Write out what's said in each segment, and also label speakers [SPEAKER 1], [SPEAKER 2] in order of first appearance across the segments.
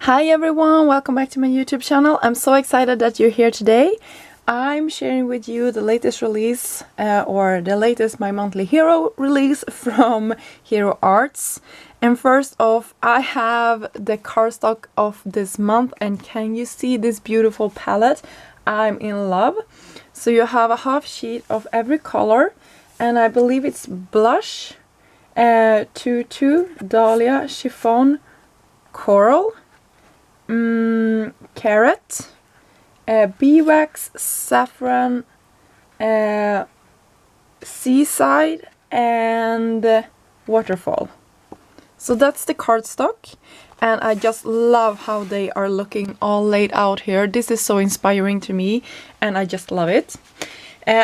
[SPEAKER 1] Hi everyone, welcome back to my YouTube channel. I'm so excited that you're here today. I'm sharing with you the latest release or the latest My Monthly Hero release from Hero Arts. And first off, I have the cardstock of this month, and can you see this beautiful palette? I'm in love. So you have a half sheet of every color, and I believe it's blush, tutu, dahlia, chiffon, coral, carrot, beeswax, saffron, seaside, and waterfall. So that's the cardstock, and I just love how they are looking all laid out here. This is so inspiring to me, and I just love it.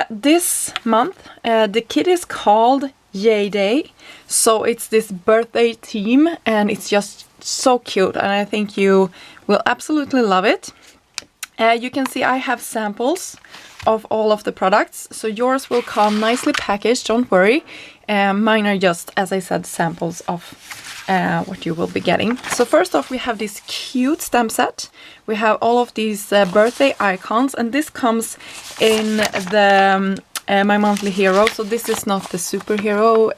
[SPEAKER 1] This month, the kit is called Yay Day, so it's this birthday theme, and it's just so cute, and I think you will absolutely love it. You can see I have samples of all of the products, so yours will come nicely packaged, don't worry. Mine are just, as I said, samples of what you will be getting. So first off, we have this cute stamp set. We have all of these birthday icons, and this comes in the My Monthly Hero. So this is not the superhero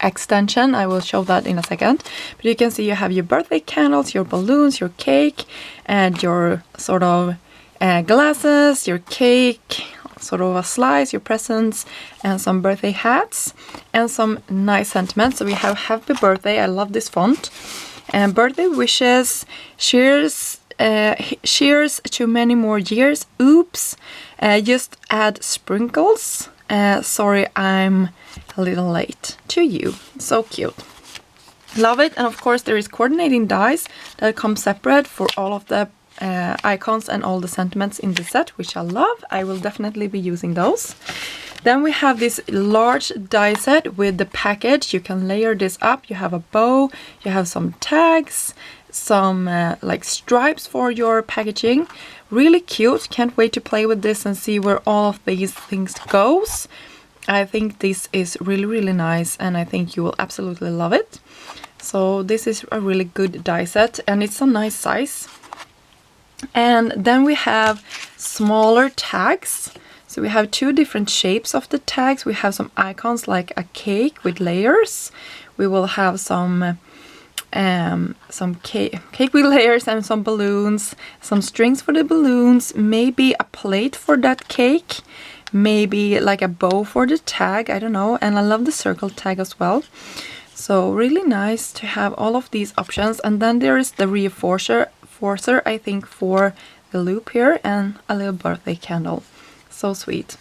[SPEAKER 1] extension. I will show that in a second. But you can see you have your birthday candles, your balloons, your cake, and your sort of glasses, your cake, sort of a slice, your presents, and some birthday hats, and some nice sentiments. So we have happy birthday, I love this font, and birthday wishes, cheers to many more years, oops, just add sprinkles, sorry I'm a little late to you. So cute, love it. And of course there is coordinating dies that come separate for all of the icons and all the sentiments in the set, which I love. I will definitely be using those. Then we have this large die set with the package. You can layer this up. You have a bow, you have some tags, some like stripes for your packaging. Really cute. Can't wait to play with this and see where all of these things goes. I think this is really nice, and I think you will absolutely love it. So this is a really good die set, and it's a nice size. And then we have smaller tags. So we have two different shapes of the tags. We have some icons like a cake with layers. We will have some cake with layers and some balloons, some strings for the balloons, maybe a plate for that cake, maybe like a bow for the tag, I don't know. And I love the circle tag as well. So really nice to have all of these options. And then there is the reinforcer, I think, for the loop here, and a little birthday candle. So sweet.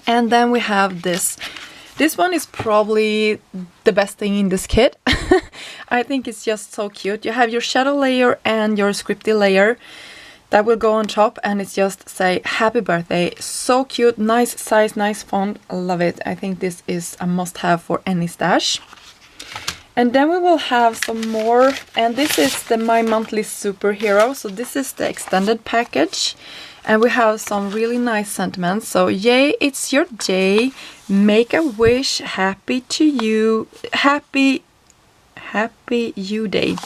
[SPEAKER 1] And then we have this. This one is probably the best thing in this kit. I think it's just so cute. You have your shadow layer and your scripty layer that will go on top, and it's just say happy birthday. So cute, nice size, nice font, I love it. I think this is a must-have for any stash. And then we will have some more, and this is the My Monthly Superhero. So this is the extended package, and we have some really nice sentiments. So yay, it's your day, make a wish, happy to you, happy you day.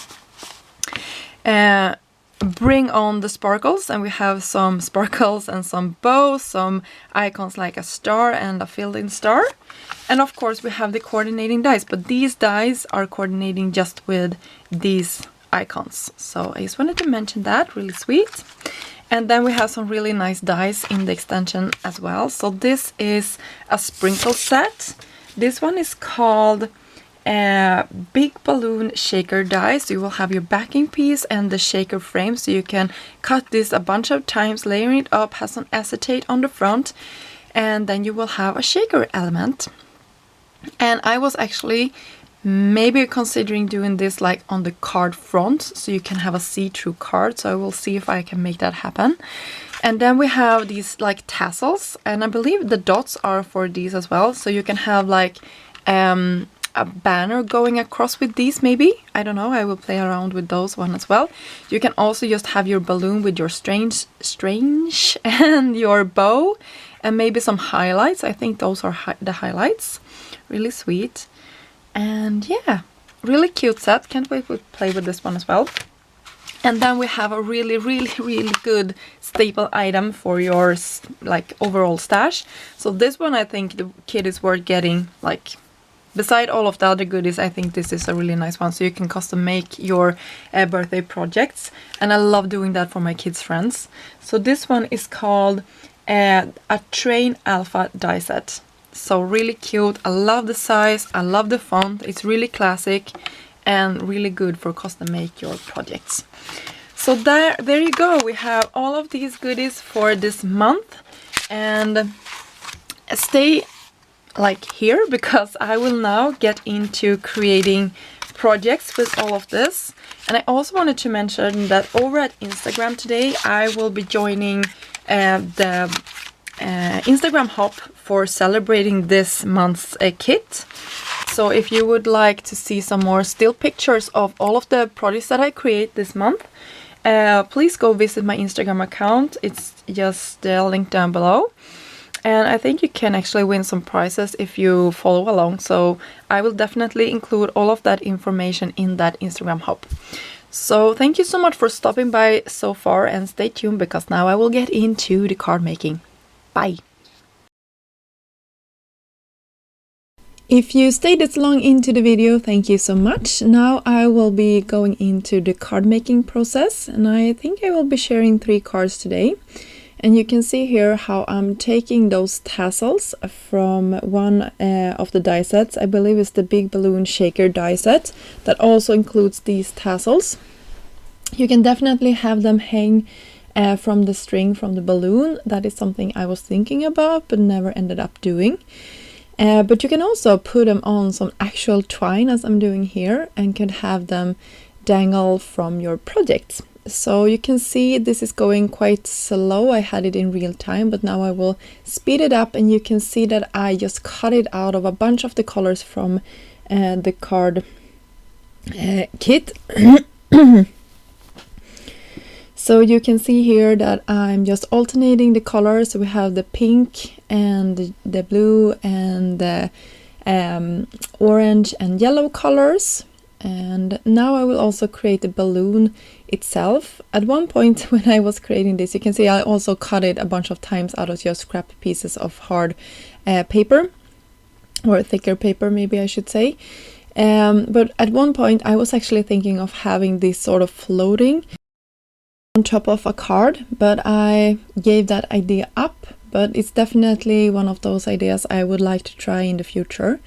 [SPEAKER 1] Bring on the sparkles, and we have some sparkles and some bows, some icons like a star and a filled-in star. And of course we have the coordinating dies, but these dies are coordinating just with these icons. So I just wanted to mention that, really sweet. And then we have some really nice dies in the extension as well. So this is a sprinkle set. This one is called Big Balloon Shaker Die. So you will have your backing piece and the shaker frame, so you can cut this a bunch of times, layering it up, has some acetate on the front, and then you will have a shaker element. And I was actually maybe considering doing this like on the card front, so you can have a see-through card. So I will see if I can make that happen. And then we have these like tassels, and I believe the dots are for these as well. So you can have like a banner going across with these, maybe. I don't know, I will play around with those one as well. You can also just have your balloon with your strange and your bow, and maybe some highlights. I think those are the highlights. Really sweet. And yeah, really cute set. Can't wait to play with this one as well. And then we have a really, really, really good staple item for your like overall stash. So this one, I think the kit is worth getting. Like, beside all of the other goodies, I think this is a really nice one. So you can custom make your birthday projects. And I love doing that for my kids' friends. So this one is called a Train Alpha die set. So really cute. I love the size. I love the font. It's really classic and really good for custom make your projects. So there you go. We have all of these goodies for this month, and stay like here because I will now get into creating projects with all of this. And I also wanted to mention that over at Instagram today I will be joining the Instagram hop for celebrating this month's kit. So if you would like to see some more still pictures of all of the projects that I create this month, please go visit my Instagram account. It's just linked down below. And I think you can actually win some prizes if you follow along. So I will definitely include all of that information in that Instagram hop. So thank you so much for stopping by so far, and stay tuned because now I will get into the card making. Bye! If you stayed this long into the video, thank you so much. Now I will be going into the card making process, and I think I will be sharing 3 cards today. And you can see here how I'm taking those tassels from one of the die sets. I believe it's the Big Balloon Shaker die set that also includes these tassels. You can definitely have them hang from the string from the balloon. That is something I was thinking about but never ended up doing. But you can also put them on some actual twine, as I'm doing here, and can have them dangle from your projects. So you can see this is going quite slow. I had it in real time, but now I will speed it up, and you can see that I just cut it out of a bunch of the colors from the card kit. So you can see here that I'm just alternating the colors. So we have the pink and the blue and the orange and yellow colors. And now I will also create the balloon itself. At one point when I was creating this, you can see I also cut it a bunch of times out of just scrap pieces of hard paper, or thicker paper maybe I should say. But at one point I was actually thinking of having this sort of floating on top of a card, but I gave that idea up. But it's definitely one of those ideas I would like to try in the future.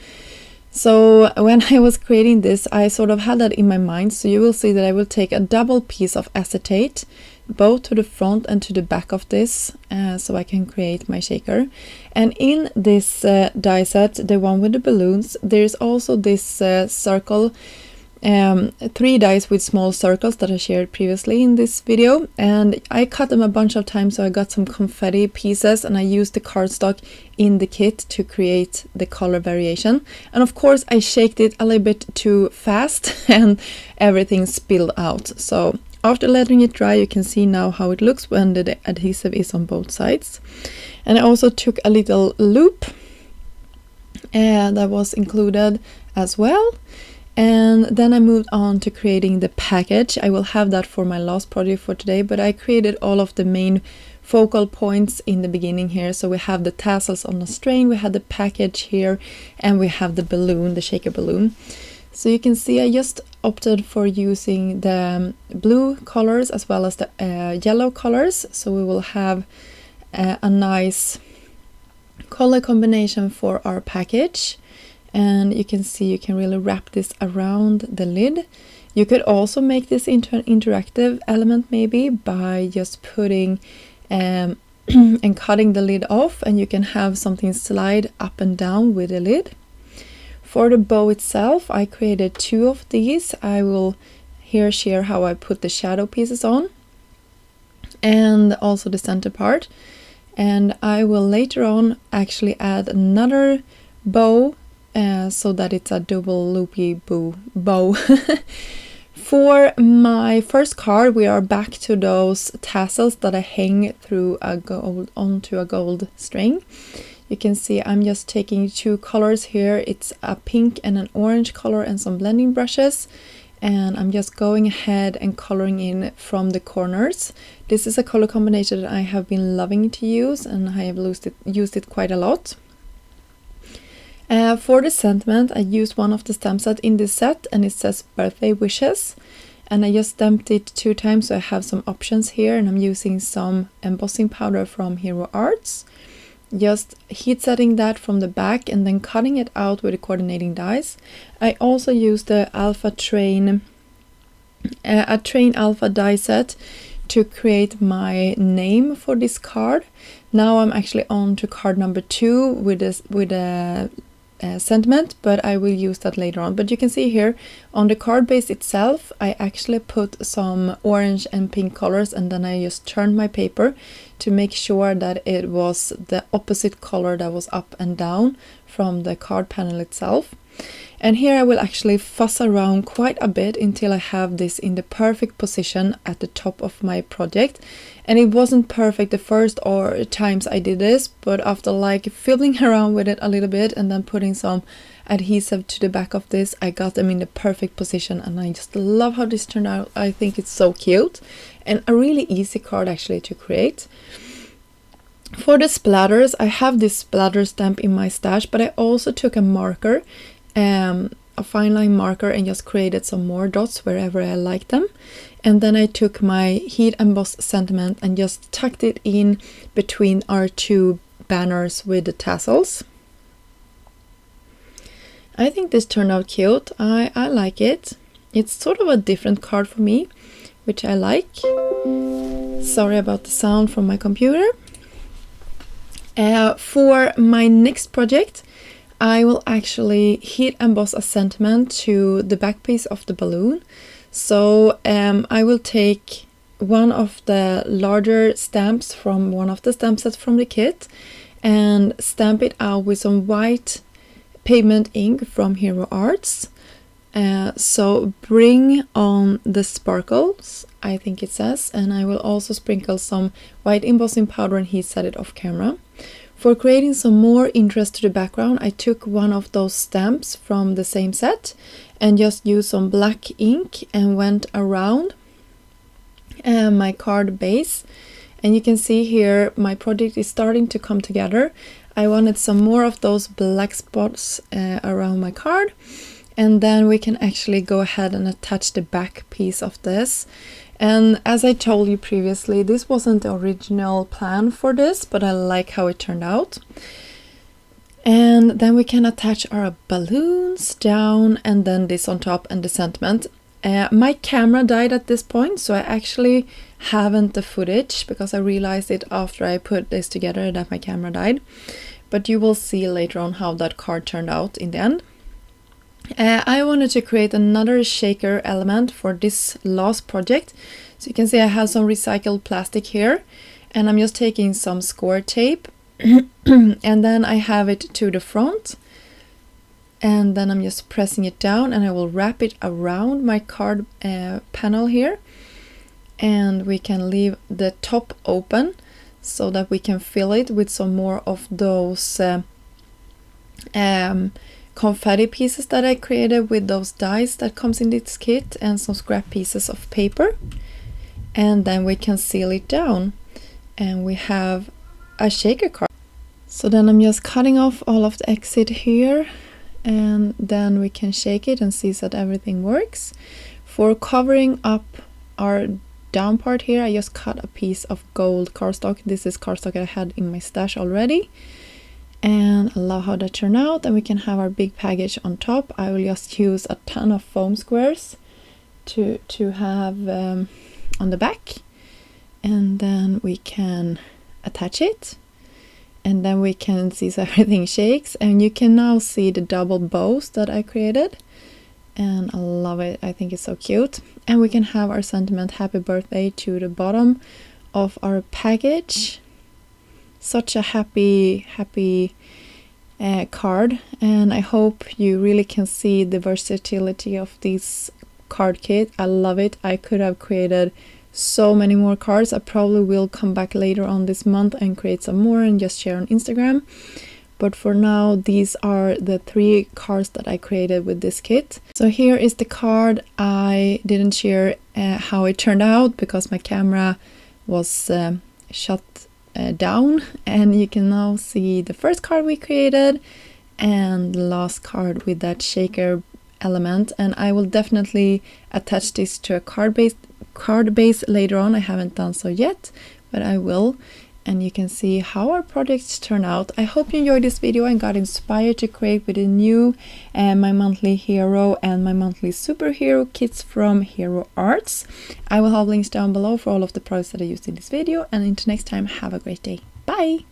[SPEAKER 1] So when I was creating this, I sort of had that in my mind. So you will see that I will take a double piece of acetate, both to the front and to the back of this, so I can create my shaker. And in this die set, the one with the balloons, there's also this circle, 3 dice with small circles that I shared previously in this video, and I cut them a bunch of times, so I got some confetti pieces, and I used the cardstock in the kit to create the color variation. And of course I shaked it a little bit too fast and everything spilled out. So after letting it dry, you can see now how it looks when the adhesive is on both sides. And I also took a little loop that was included as well. And then I moved on to creating the package. I will have that for my last project for today, but I created all of the main focal points in the beginning here. So we have the tassels on the string, we have the package here, and we have the balloon, the shaker balloon. So you can see I just opted for using the blue colors as well as the yellow colors. So we will have a nice color combination for our package. And you can see you can really wrap this around the lid. You could also make this into an interactive element maybe by just putting and cutting the lid off, and you can have something slide up and down with the lid. For the bow itself, I created 2 of these. I will here share how I put the shadow pieces on and also the center part. And I will later on actually add another bow so that it's a double loopy bow. For my first card, we are back to those tassels that I hang through onto a gold string. You can see I'm just taking 2 colors here. It's a pink and an orange color and some blending brushes. and I'm just going ahead and coloring in from the corners. This is a color combination that I have been loving to use, and I have used it quite a lot. For the sentiment, I used one of the stamp sets in this set, and it says birthday wishes, and I just stamped it 2 times, so I have some options here, and I'm using some embossing powder from Hero Arts. Just heat setting that from the back and then cutting it out with the coordinating dies. I also used the Alpha Train, a Train Alpha die set to create my name for this card. Now I'm actually on to card number 2 with a sentiment, but I will use that later on. But you can see here on the card base itself, I actually put some orange and pink colors, and then I just turned my paper to make sure that it was the opposite color that was up and down from the card panel itself. And here I will actually fuss around quite a bit until I have this in the perfect position at the top of my project. And it wasn't perfect the first times I did this, but after like fiddling around with it a little bit and then putting some adhesive to the back of this, I got them in the perfect position, and I just love how this turned out. I think it's so cute and a really easy card actually to create. For the splatters, I have this splatter stamp in my stash, but I also took a marker, a fine line marker, and just created some more dots wherever I like them. And then I took my heat embossed sentiment and just tucked it in between our 2 banners with the tassels. I think this turned out cute. I like it. It's sort of a different card for me, which I like. Sorry about the sound from my computer. For my next project, I will actually heat emboss a sentiment to the back piece of the balloon. So I will take one of the larger stamps from one of the stamp sets from the kit and stamp it out with some white pigment ink from Hero Arts. So bring on the sparkles, I think it says, and I will also sprinkle some white embossing powder and heat set it off camera. For creating some more interest to the background, I took one of those stamps from the same set and just used some black ink and went around my card base. And you can see here my project is starting to come together. I wanted some more of those black spots around my card, and then we can actually go ahead and attach the back piece of this. And as I told you previously, this wasn't the original plan for this, but I like how it turned out. And then we can attach our balloons down, and then this on top and the sentiment. My camera died at this point, so I actually haven't the footage because I realized it after I put this together that my camera died. But you will see later on how that card turned out in the end. I wanted to create another shaker element for this last project. So you can see I have some recycled plastic here, and I'm just taking some score tape and then I have it to the front, and then I'm just pressing it down, and I will wrap it around my card panel here, and we can leave the top open so that we can fill it with some more of those confetti pieces that I created with those dies that comes in this kit, and some scrap pieces of paper. And then we can seal it down, and we have a shaker card. So then I'm just cutting off all of the exit here, and then we can shake it and see that everything works. For covering up our down part here, I just cut a piece of gold cardstock. This is cardstock I had in my stash already, and I love how that turned out. And we can have our big package on top. I will just use a ton of foam squares to have on the back, and then we can attach it, and then we can see so everything shakes, and you can now see the double bows that I created, and I love it. I think it's so cute. And we can have our sentiment happy birthday to the bottom of our package. Such a happy card, and I hope you really can see the versatility of this card kit. I love it. I could have created so many more cards. I probably will come back later on this month and create some more and just share on Instagram. but for now these are the 3 cards that I created with this kit. So here is the card. I didn't share how it turned out because my camera was shut down, and you can now see the first card we created and the last card with that shaker element, and I will definitely attach this to a card base later on. I haven't done so yet, but I will, and you can see how our projects turn out. I hope you enjoyed this video and got inspired to create with the new My Monthly Hero and My Monthly Superhero kits from Hero Arts. I will have links down below for all of the products that I used in this video, and until next time, have a great day. Bye!